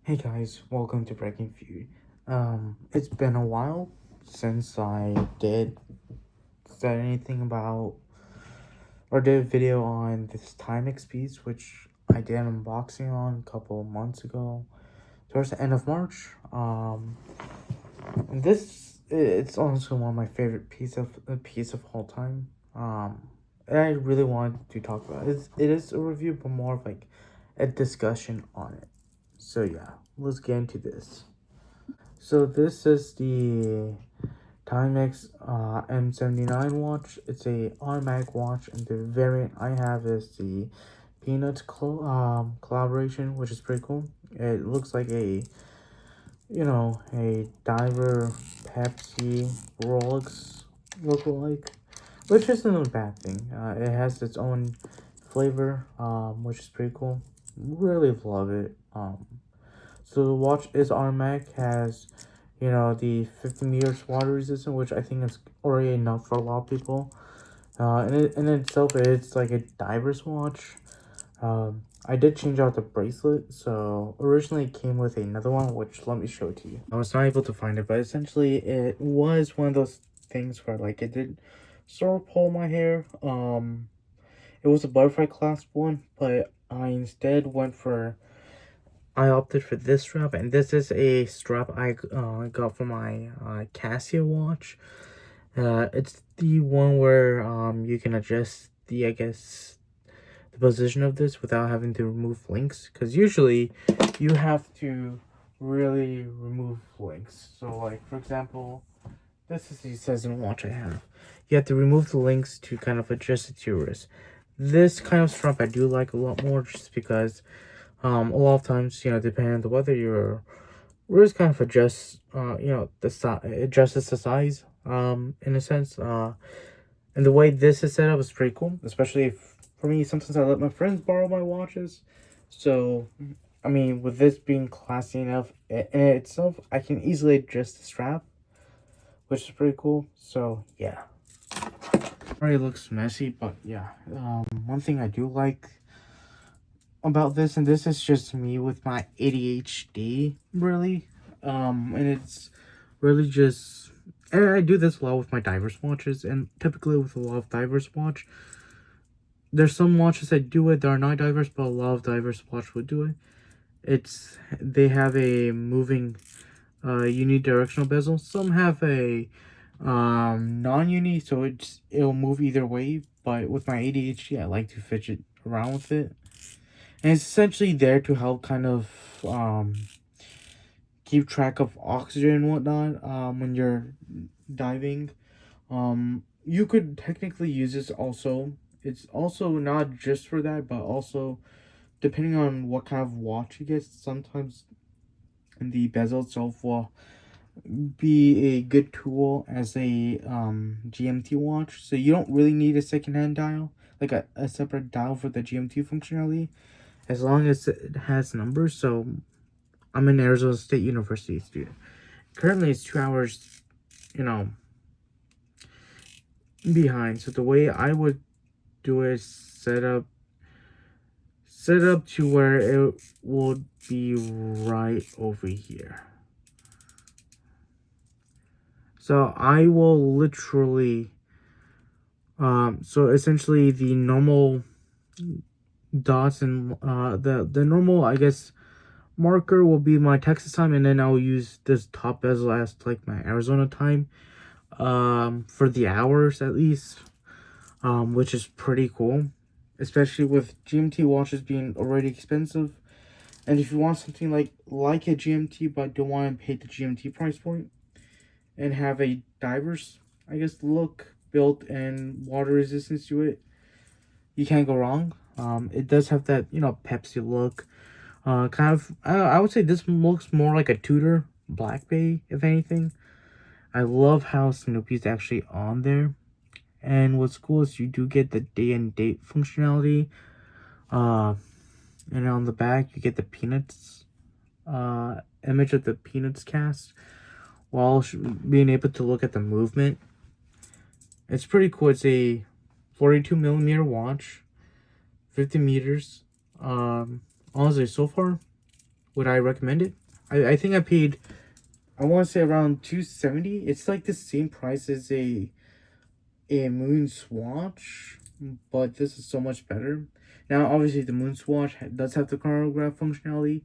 Hey guys, welcome to Breaking Feud. It's been a while since I did said anything about or did a video on this Timex piece, which I did an unboxing on a couple of months ago, towards the end of March. And it's also one of my favorite piece of all time. And I really wanted to talk about it. It is a review, but more of like a discussion on it. So yeah, let's get into this. So this is the Timex M79 watch. It's a automatic watch, and the variant I have is the Peanuts collaboration, which is pretty cool. It looks like a diver Pepsi Rolex look-alike, which isn't a bad thing. It has its own flavor, which is pretty cool. Really love it. So the watch is automatic, has the 50 meters water resistant, which I think is already enough for a lot of people. In itself, it's like a diver's watch. I did change out the bracelet, so originally it came with another one, which let me show it to you. I was not able to find it, but essentially it was one of those things where like it did sort of pull my hair. It was a butterfly clasp one, but I opted for this strap, and this is a strap I got for my Casio watch. It's the one where you can adjust the position of this without having to remove links, because usually you have to really remove links. So like for example, this is the Season watch I have. You have to remove the links to kind of adjust it to your wrist. This kind of strap I do like a lot more, just because a lot of times, depending on the weather, your wrist kind of adjusts, the size, adjusts the size, in a sense. And the way this is set up is pretty cool, especially if, for me, sometimes I let my friends borrow my watches. So, I mean, with this being classy enough in itself, I can easily adjust the strap, which is pretty cool. So, yeah. Already looks messy, but yeah. One thing I do like about this, and this is just me with my ADHD, really. And it's really just, and I do this a lot with my divers watches, and typically with a lot of divers watch, there's some watches that do it that are not divers, but a lot of divers watch would do it. They have a moving unidirectional bezel. Some have a non-uni, so it'll move either way. But with my ADHD, I like to fidget around with it. And it's essentially there to help kind of keep track of oxygen and whatnot when you're diving. You could technically use this also. It's also not just for that, but also depending on what kind of watch you get, sometimes the bezel itself will be a good tool as a GMT watch. So you don't really need a second-hand dial, like a separate dial for the GMT functionality, as long as it has numbers. So I'm an Arizona State University student. Currently it's 2 hours, behind. So the way I would do is set up to where it would be right over here. So I will literally so essentially the normal dots and the normal, I guess, marker will be my Texas time, and then I'll use this top bezel as like my Arizona time for the hours at least, which is pretty cool, especially with GMT watches being already expensive. And if you want something like a GMT but don't want to pay the GMT price point and have a diver's, I guess, look, built and water resistance to it, you can't go wrong. It does have that Pepsi look. Kind of, I would say this looks more like a Tudor Black Bay, if anything. I love how Snoopy's actually on there. And what's cool is you do get the day and date functionality. And on the back, you get the Peanuts image of the Peanuts cast, while being able to look at the movement. It's pretty cool. It's a 42 millimeter watch, 50 meters. Honestly, so far, would I recommend it? I think I paid, I want to say around 270. It's like the same price as a moon swatch, but this is so much better. Now, obviously, the moon swatch does have the chronograph functionality,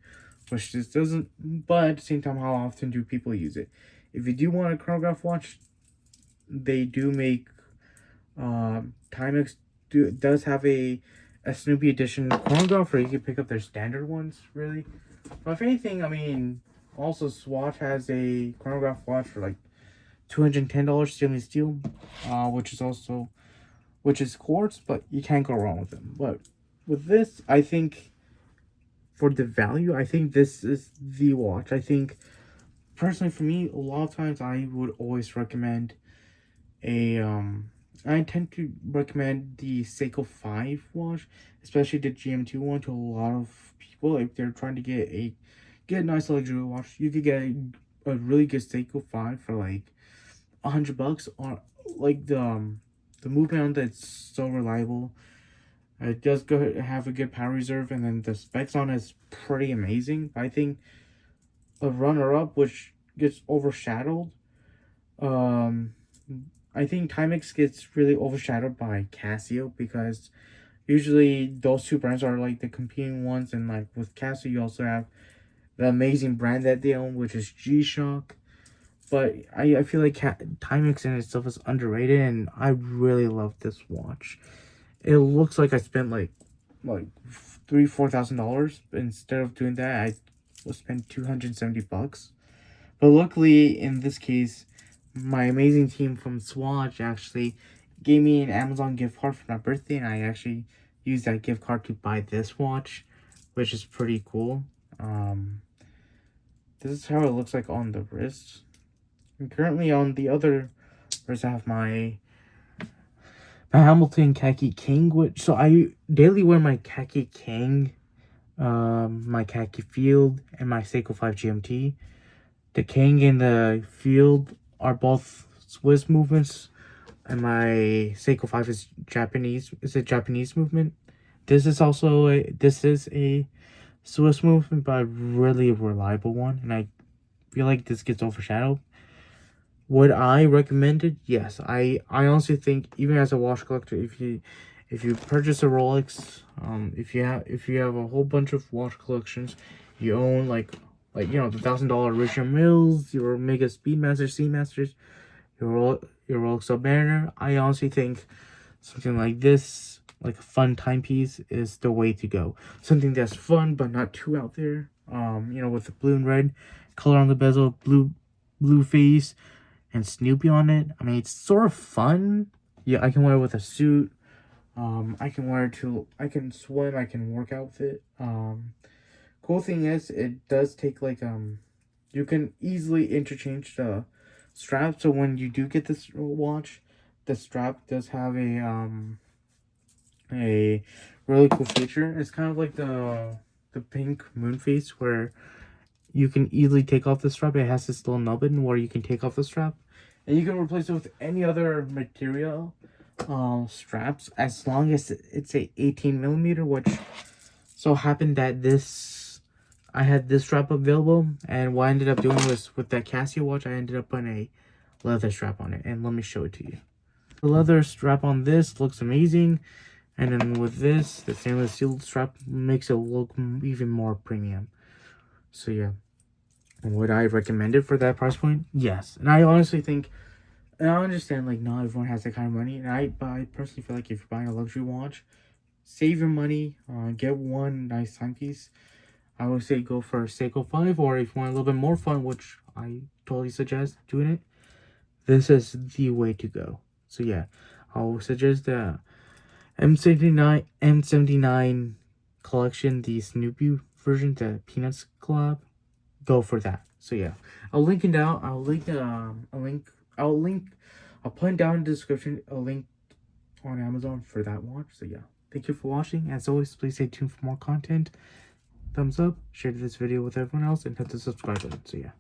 which this doesn't. But at the same time, how often do people use it? If you do want a chronograph watch, they do make. Timex does have a Snoopy edition chronograph, where you can pick up their standard ones. Really, but if anything, I mean, also Swatch has a chronograph watch for like $210 stainless steel, which is quartz, but you can't go wrong with them. But with this, I think for the value, I think this is the watch. I think personally for me, a lot of times I would always recommend a I tend to recommend the Seiko 5 watch, especially the GMT one, to a lot of people if they're trying to get a nice luxury watch. You could get a really good Seiko 5 for like $100, or like the movement on that's so reliable. It does go have a good power reserve, and then the specs on it is pretty amazing. I think a runner up, which gets overshadowed, um I think Timex gets really overshadowed by Casio, because usually those two brands are like the competing ones, and like with Casio you also have the amazing brand that they own, which is G-Shock. But I feel like Timex in itself is underrated, and I really love this watch. It looks like I spent like $3,000-$4,000. Instead of doing that, I will spend $270. But luckily, in this case, my amazing team from Swatch actually gave me an Amazon gift card for my birthday, and I actually used that gift card to buy this watch, which is pretty cool. This is how it looks like on the wrist. And currently on the other wrist, I have my Hamilton Khaki King, which, so I daily wear my Khaki King, my Khaki Field, and my Seiko 5 GMT. The King and the Field are both Swiss movements, and my Seiko 5 is Japanese. It's a Japanese movement. This is a Swiss movement, but a really reliable one, and I feel like this gets overshadowed. Would I recommend it? Yes. I honestly think, even as a watch collector, if you purchase a Rolex, if you have a whole bunch of watch collections, you own like the $1,000 Richard Milles, your Omega Speedmaster, Seamasters, your Rolex Submariner, I honestly think something like this, like a fun timepiece, is the way to go. Something that's fun but not too out there. With the blue and red color on the bezel, blue face, and Snoopy on it. I mean, it's sort of fun. Yeah, I can wear it with a suit. I can swim, I can work out with it. Cool thing is, it does take like, you can easily interchange the strap. So when you do get this watch, the strap does have a really cool feature. It's kind of like the pink moon face, where you can easily take off the strap. It has this little nubbin where you can take off the strap, and you can replace it with any other material straps, as long as it's a 18mm, which so happened that I had this strap available, and what I ended up doing was, with that Casio watch, I ended up putting a leather strap on it, and let me show it to you. The leather strap on this looks amazing, and then with this, the stainless steel strap makes it look even more premium. So yeah, would I recommend it for that price point? Yes. And I honestly think, and I understand, like, not everyone has that kind of money, but I personally feel like if you're buying a luxury watch, save your money, get one nice timepiece. I would say go for a Seiko 5, or if you want a little bit more fun, which I totally suggest doing it, this is the way to go. So yeah, I would suggest the M79 collection, the Snoopy version, the Peanuts collab. Go for that. So yeah, I'll link it down. I'll put down in the description a link on Amazon for that watch. So yeah, thank you for watching. As always, please stay tuned for more content. Thumbs up, share this video with everyone else, and hit the subscribe button. So yeah.